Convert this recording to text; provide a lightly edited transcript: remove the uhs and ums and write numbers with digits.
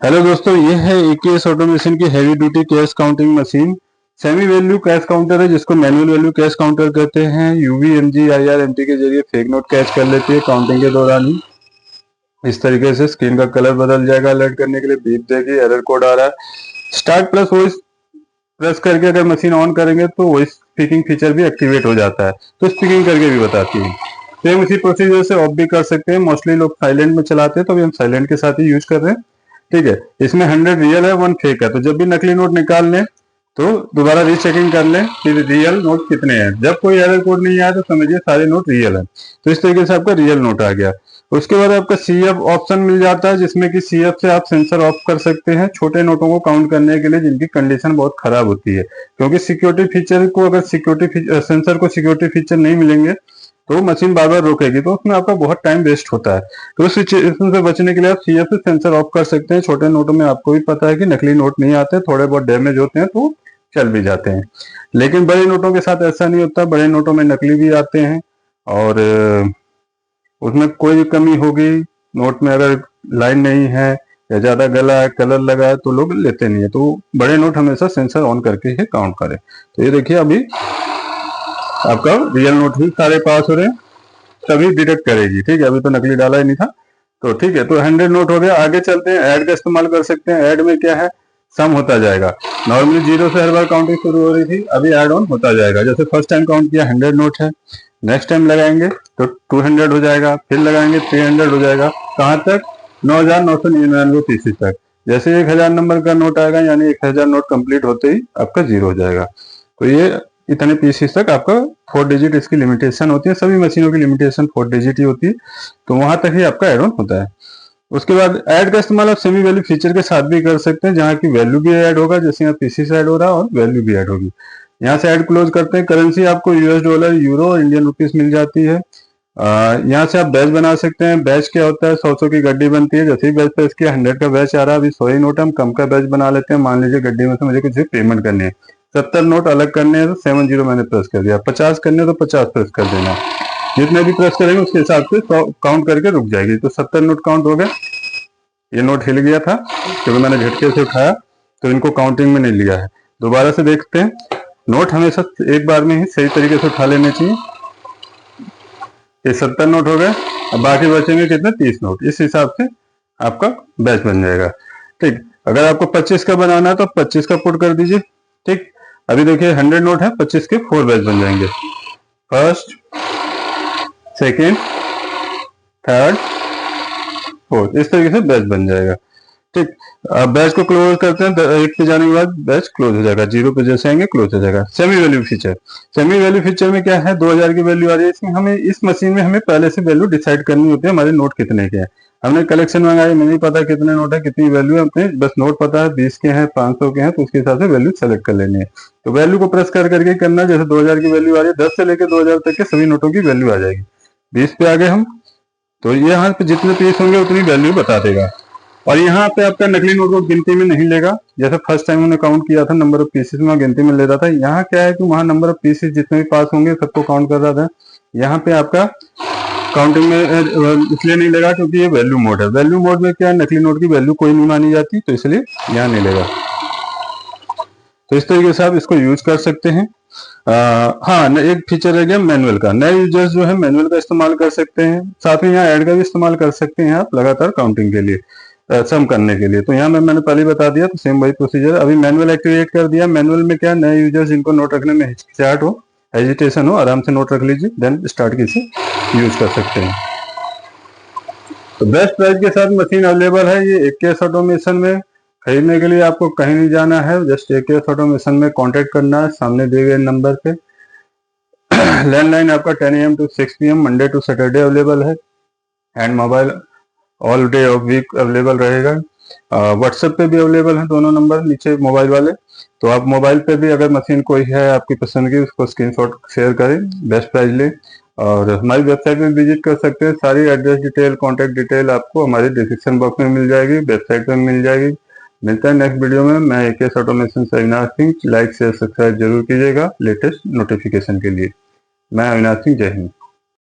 Hello दोस्तों, ये है एकेएस ऑटोमेशन की heavy duty cash counting machine. Semi value cash counter है जिसको मैनुअल वैल्यू कैश काउंटर कहते हैं। यूवी, एमजी, आईआरएमटी के जरिए फेक नोट कैच कर लेती है काउंटिंग के दौरान ही। इस तरीके से स्क्रीन का कलर बदल जाएगा, अलर्ट करने के लिए बीप देगी, एरर कोड आ रहा है। स्टार्ट प्लस वॉइस प्रेस करके अगर मशीन ऑन करेंगे तो वॉइस स्पीकिंग फीचर भी एक्टिवेट हो जाता है, तो स्पीकिंग करके भी बताती है। सेम इसी प्रोसीजर से ऑफ भी कर सकते हैं। मोस्टली लोग साइलेंट में चलाते हैं तो अभी हम साइलेंट के साथ ही यूज कर रहे हैं। ठीक है, इसमें 100 रियल है, 1 फेक है, तो जब भी नकली नोट निकाल लें तो दोबारा रीचेकिंग कर लें कि रियल नोट कितने हैं। जब कोई एरर कोड नहीं आया तो समझिए सारे नोट रियल है। तो इस तरीके से आपका रियल नोट आ गया। उसके बाद आपका सीएफ ऑप्शन मिल जाता है, जिसमें कि सीएफ से आप सेंसर ऑफ कर सकते हैं छोटे नोटों को काउंट करने के लिए जिनकी कंडीशन बहुत खराब होती है। क्योंकि सिक्योरिटी फीचर को अगर सेंसर को सिक्योरिटी फीचर नहीं मिलेंगे तो मशीन बार बार रोकेगी, तो उसमें आपका बहुत टाइम वेस्ट होता है। तो उस सिचुएशन से बचने के लिए आप सीएफ से सेंसर ऑफ कर सकते हैं। छोटे नोटों में आपको भी पता है कि नकली नोट नहीं आते, थोड़े बहुत डैमेज होते हैं तो चल भी जाते हैं। लेकिन बड़े नोटों के साथ ऐसा नहीं होता, बड़े नोटों में नकली भी आते हैं और उसमें कोई भी कमी होगी, नोट में अगर लाइन नहीं है या ज्यादा गला है, कलर लगा है, तो लोग लेते नहीं है। तो बड़े नोट हमेशा सेंसर ऑन करके ही काउंट करें। तो ये देखिए अभी आपका रियल नोट भी सारे पास हो रहे हैं, सभी डिटेक्ट करेगी। ठीक है, अभी तो नकली डाला ही नहीं था। तो ठीक है, तो 100 नोट हो गया। आगे चलते हैं, ऐड का इस्तेमाल कर सकते हैं। ऐड में क्या है, सम होता जाएगा। नॉर्मली 0 से हर बार काउंटिंग शुरू हो रही थी, अभी ऐड ऑन होता जाएगा। जैसे फर्स्ट टाइम काउंट किया 100 नोट है, नेक्स्ट टाइम लगाएंगे तो 200 हो जाएगा, फिर लगाएंगे 300 हो जाएगा। कहाँ तक, 9,999 पीसेस तक। जैसे 1000 नंबर का नोट आएगा यानी 1000 नोट कंप्लीट होते ही आपका 0 हो जाएगा। तो ये इतने पीसेस तक आपका 4 डिजिट इसकी लिमिटेशन होती है। सभी मशीनों की लिमिटेशन 4 डिजिट ही होती है, तो वहां तक ही आपका एड ऑन होता है। उसके बाद ऐड का इस्तेमाल आप सेमी वैल्यू फीचर के साथ भी कर सकते हैं, जहाँ की वैल्यू भी ऐड होगा। जैसे यहाँ पीसीस ऐड हो रहा है और वैल्यू भी ऐड होगी। यहाँ से ऐड क्लोज करते हैं। करेंसी आपको यूएस डॉलर, यूरो और इंडियन रुपीस मिल जाती है। यहाँ से आप बैच बना सकते हैं। बैच क्या होता है, 100 की गड्डी बनती है। जैसे ही बैच प्रेस किया 100 का बैच आ रहा है। अभी 100 ही नोट हम कम का बैच बना लेते हैं। मान लीजिए गड्डी में से मुझे कुछ पेमेंट करनी है, 70 नोट अलग करने हैं तो 70 मैंने प्रेस कर दिया। 50 करने हैं तो 50 प्रेस कर देना। जितने भी प्रेस करेंगे उसके हिसाब से काउंट करके रुक जाएगी। तो 70 नोट काउंट हो गए। ये नोट हिल गया था क्योंकि मैंने झटके से उठाया, तो इनको काउंटिंग में नहीं लिया है। दोबारा से देखते हैं। नोट हमेशा एक बार में ही सही तरीके से उठा लेने चाहिए। ये 70 नोट हो गए। अब बाकी बचेंगे कितने, 30 नोट। इस हिसाब से आपका बैच बन जाएगा। ठीक, अगर आपको 25 का बनाना है तो 25 का पुट कर दीजिए। ठीक, अभी देखिए 100 नोट है, 25 के 4 बैच बन जाएंगे। फर्स्ट, सेकेंड, थर्ड, फोर्थ, इस तरीके से बैच बन जाएगा। ठीक, बैच को क्लोज करते हैं। 1 पे जाने के बाद बैच क्लोज हो जाएगा। 0 पे जैसे आएंगे क्लोज हो जाएगा। Semi value feature, semi value feature में क्या है, 2000 की वैल्यू आ रही है। इसमें हमें, इस मशीन में हमें पहले से वैल्यू डिसाइड करनी होती है हमारे नोट कितने के हैं। हमने कलेक्शन मंगाई, हमें नहीं पता कितने नोट है, कितनी वैल्यू है, अपने बस नोट पता है 20 के हैं, 500 के हैं, तो उसके हिसाब से वैल्यू सेलेक्ट कर लेनी है। तो वैल्यू को प्रेस कर करके करना। जैसे 2000 की वैल्यू आ रही है, 10 से लेकर 2000 तक के सभी नोटों की वैल्यू आ जाएगी। 20 पे आ गए हम, तो यहाँ पे जितने पीस होंगे उतनी वैल्यू बता देगा। और यहाँ पे आपका नकली नोट को गिनती में नहीं लेगा। जैसे फर्स्ट टाइम हमने काउंट किया था नंबर ऑफ पीसेस में गिनती में ले रहा था। यहाँ क्या है कि वहाँ नंबर ऑफ पीसेस जितने भी पास होंगे सबको काउंट कर रहा था। यहाँ पे आपका काउंटिंग में इसलिए नहीं लेगा क्योंकि ये वैल्यू मोड है। वैल्यू मोड में क्या है, नकली नोट की वैल्यू कोई नहीं मानी जाती, तो इसलिए यहाँ नहीं लेगा। तो इस तरीके से आप इसको यूज कर सकते हैं। हाँ, एक फीचर रह गया मैनुअल का। नए यूजर्स जो है मैनुअल का इस्तेमाल कर सकते हैं। साथ में यहाँ ऐड का भी इस्तेमाल कर सकते हैं आप लगातार काउंटिंग के लिए, सम करने के लिए। तो यहाँ मैंने पहले बता दिया, तो सेम वही प्रोसीजर। अभी मैनुअल एक्टिवेट कर दिया। मैनुअल में क्या, नए यूजर्स जिनको नोट रखने में हिचकिचाहट हो, हेजिटेशन हो, आराम से नोट रख लीजिए, देन स्टार्ट कीजिए, यूज कर सकते हैं। तो बेस्ट प्राइस के साथ मशीन अवेलेबल है ये एकेएस ऑटोमेशन में। खरीदने के लिए आपको कहीं नहीं जाना है, जस्ट एकेएस ऑटोमेशन में कांटेक्ट करना है सामने दिए गए नंबर पे। लैंडलाइन आपका 10 AM to 6 PM Monday to Saturday available है, and mobile all day of week available रहेगा। व्हाट्सएप पे भी अवेलेबल है दोनों नंबर नीचे मोबाइल वाले। तो आप मोबाइल पे भी अगर मशीन कोई है आपकी पसंद की, उसको स्क्रीनशॉट शेयर करें, बेस्ट प्राइस लें। और हमारी वेबसाइट में विजिट कर सकते हैं। सारी एड्रेस डिटेल, कॉन्टैक्ट डिटेल आपको हमारे डिस्क्रिप्शन बॉक्स में मिल जाएगी, वेबसाइट में मिल जाएगी। मिलता है नेक्स्ट वीडियो में। मैं एकेएस ऑटोमेशन से Avinash Singh. Like share subscribe जरूर कीजिएगा लेटेस्ट नोटिफिकेशन के लिए। मैं अविनाश सिंह, जय हिंद।